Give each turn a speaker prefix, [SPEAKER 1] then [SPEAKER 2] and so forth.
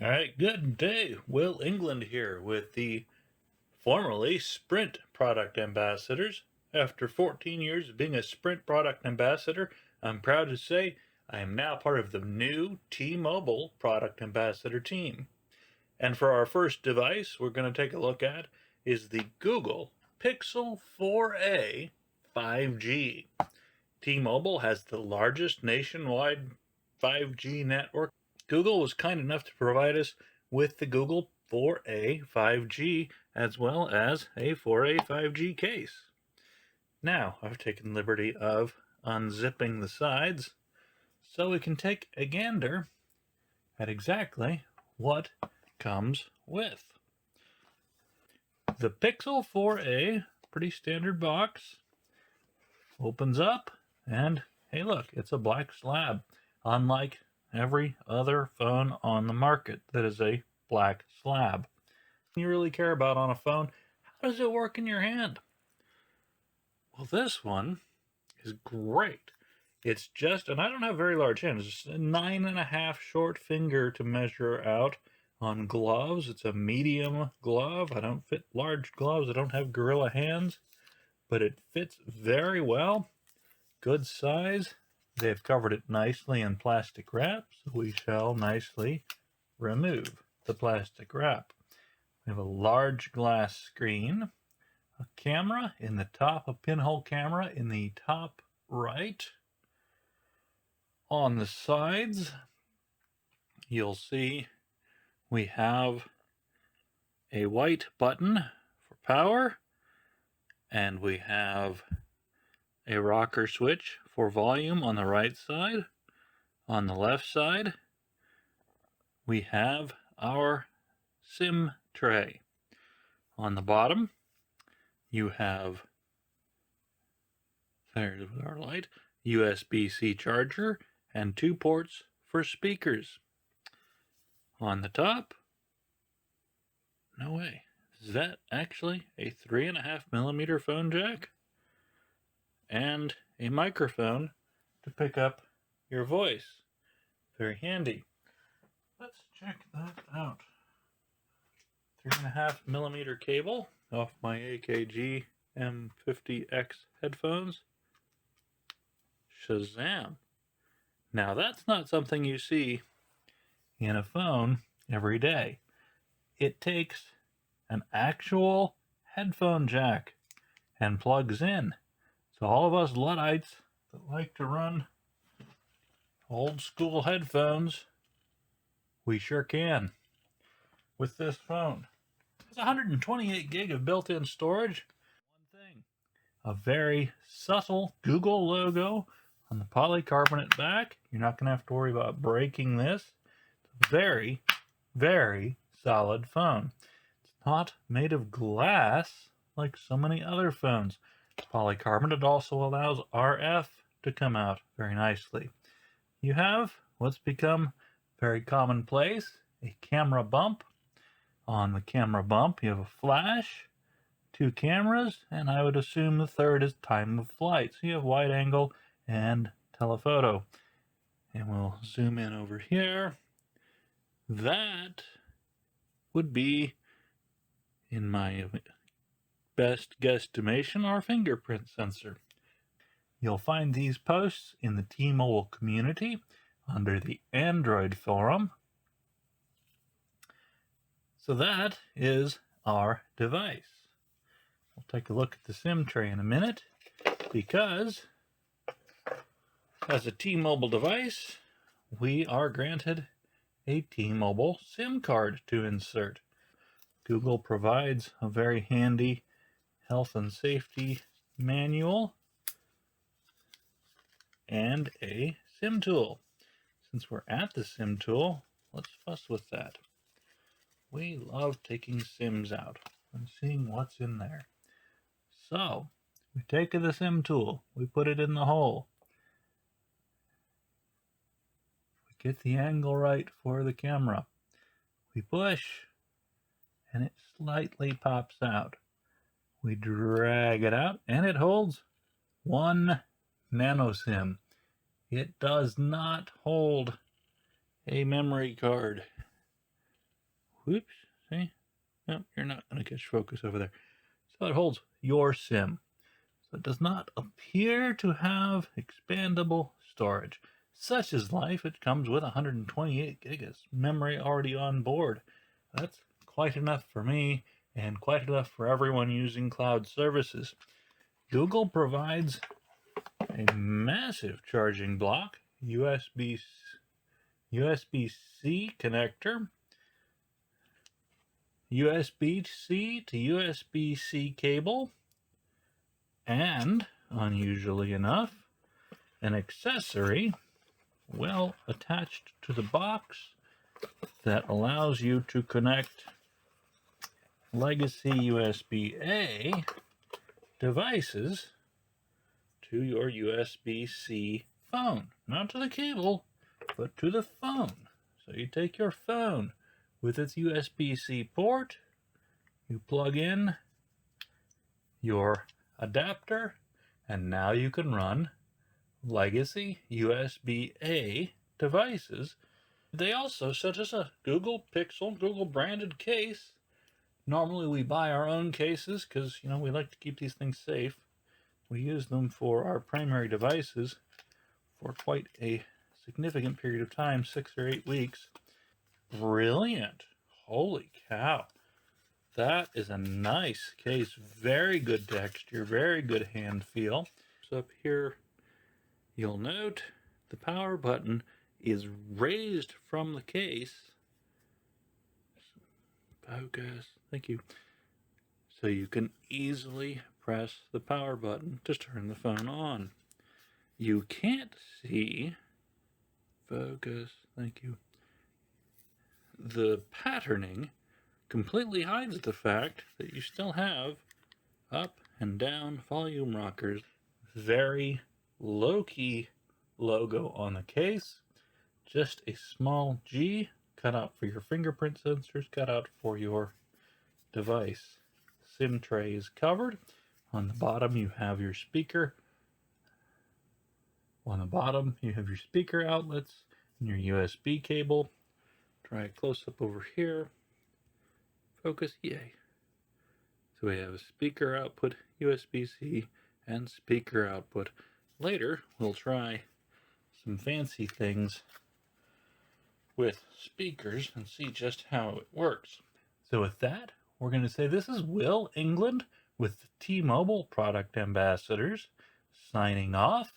[SPEAKER 1] All right, good day. Will England here with the formerly Sprint product ambassadors. After 14 years of being a Sprint product ambassador, I'm proud to say I am now part of the new T-Mobile product ambassador team. And for our first device we're going to take a look at is the Google Pixel 4a 5G. T-Mobile has the largest nationwide 5G network. Google was kind enough to provide us with the Google 4a 5G as well as a 4a 5G case. Now I've taken the liberty of unzipping the sides so we can take a gander at exactly what comes with. The Pixel 4a, pretty standard box, opens up and hey look, it's a black slab, unlike every other phone on the market that is a black slab. You really care about on a phone, how does it work in your hand? Well, this one is great. It's just, and I don't have very large hands, it's a 9.5 short finger to measure out on gloves. It's a medium glove. I don't fit large gloves. I don't have gorilla hands, but it fits very well. Good size. They've covered it nicely in plastic wrap, so we shall nicely remove the plastic wrap. We have a large glass screen, a camera in the top, a pinhole camera in the top right. On the sides, you'll see we have a white button for power, and we have a rocker switch for volume on the right side. On the left side, we have our SIM tray. On the bottom, you have, there's our light, USB-C charger, and 2 ports for speakers. On the top, no way, is that actually a 3.5mm phone jack? And a microphone to pick up your voice. Very handy. Let's check that out. 3.5mm cable off my AKG M50X headphones. Shazam. Now that's not something you see in a phone every day. It takes an actual headphone jack and plugs in. So all of us Luddites that like to run old school headphones, we sure can with this phone. It's 128 gig of built-in storage. One thing, a very subtle Google logo on the polycarbonate back. You're not going to have to worry about breaking this. It's a very, very solid phone. It's not made of glass like so many other phones. Polycarbonate also allows RF to come out very nicely. You have what's become very commonplace, a camera bump. On the camera bump, you have a flash, 2 cameras, and I would assume the third is time of flight. So you have wide angle and telephoto. And we'll zoom in over here. That would be, in my best guesstimation, our fingerprint sensor. You'll find these posts in the T-Mobile community under the Android forum. So that is our device. We'll take a look at the SIM tray in a minute, because as a T-Mobile device, we are granted a T-Mobile SIM card to insert. Google provides a very handy health and safety manual and a SIM tool. Since we're at the SIM tool, let's fuss with that. We love taking SIMs out and seeing what's in there. So, we take the SIM tool, we put it in the hole. We get the angle right for the camera. We push, and it slightly pops out. We drag it out, and it holds 1 nano SIM. It does not hold a memory card. Whoops. See? No, you're not going to catch focus over there. So it holds your SIM. So it does not appear to have expandable storage. Such is life. It comes with 128 gigas memory already on board. That's quite enough for me and quite enough for everyone using cloud services. Google provides a massive charging block, USB-C connector, USB-C to USB-C cable, and, unusually enough, an accessory well attached to the box that allows you to connect legacy USB-A devices to your USB-C phone. Not to the cable, but to the phone. So you take your phone with its USB-C port, you plug in your adapter, and now you can run legacy USB-A devices. They also sent us a Google Pixel, Google branded case. Normally we buy our own cases because, we like to keep these things safe. We use them for our primary devices for quite a significant period of time, 6 or 8 weeks. Brilliant. Holy cow. That is a nice case. Very good texture, very good hand feel. So up here, you'll note the power button is raised from the case. Focus. Thank you. So you can easily press the power button to turn the phone on. You can't see, focus, thank you, the patterning completely hides the fact that you still have up and down volume rockers. Very low-key logo on the case. Just a small G cut out for your fingerprint sensors, cut out for your device. SIM tray is covered. On the bottom you have your speaker. On the bottom you have your speaker outlets and your USB cable. Try a close-up over here. Focus, yay. So we have a speaker output, USB-C, and speaker output. Later, we'll try some fancy things with speakers and see just how it works. So with that, we're going to say this is Will England with the T-Mobile Product Ambassadors, signing off.